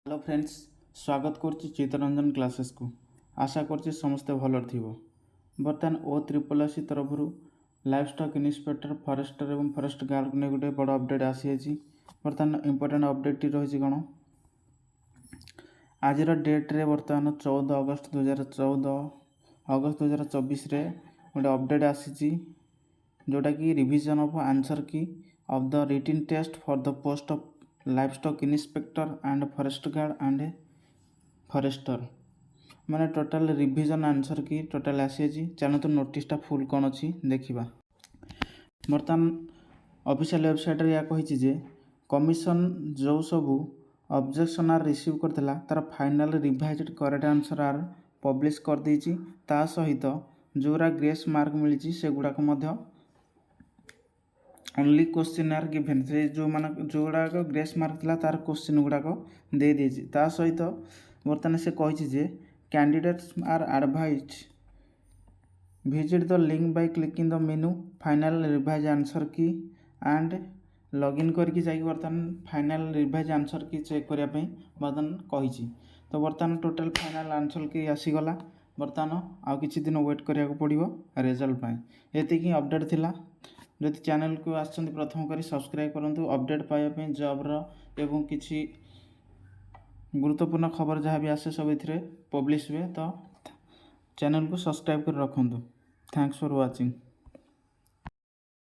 Hello friends, स्वागत करुच्ची Chittaranjan classes को। आशा करुच्ची समस्ते भल थी। बर्तमान OSSC तरफ लाइफ स्टॉक इन्स्पेक्टर फरेस्टर और फरेस्ट गार्ड ने गोटे बड़ अपडेट आसी। बर्तमान इंपोर्टेंट अपडेट रही कौन आज डेट्रे बर्तमान 14 अगस्त 2024 गोटे अपडेट आसी जोटा कि revision of answer key of the written test for the post of livestock inspector and forest guard and forester माने total revision answer key total आसी। चलते नोटिसटा फुल कौन अच्छी देखा। बर्तमान ऑफिशियल वेबसाइट या कही जे कमिशन जो सबू ऑब्जेक्शन आर रिसीव करथिला तार फाइनल रिवाइज्ड करेक्ट आंसर आर पब्लिश कर देछि। ता सहित जोरा ग्रेस मार्क मिली से गुड़ाक ओनली क्वेश्चन आर गिवेन से जो मान जो गुड़ाक ग्रेस मार्क था तार क्वेश्चन गुड़ाक दे देछि। ता सहित बर्तमान से कही जे candidates are advised visit the link by clicking the menu final revise answer key and login करके जाइए बर्तमान final revise answer key check करने बर्तमान कही। तो बर्तमान टोटल फाइनल आंसर की आसीगला। बर्तमान आउ किछि दिन वेट करिया को पड़िबो रिजल्ट पाए। एतिकी अपडेट थिला। जदि चैनल को आछंती प्रथम करी सब्सक्राइब करंतु अपडेट पाइबा पे जॉब रो एवं किछि गुरुत्वपूर्ण खबर जहाँ भी आसे सब इथिरे पब्लिश हुए। तो चैनल को सब्सक्राइब कर रखंतु। Thanks for watching.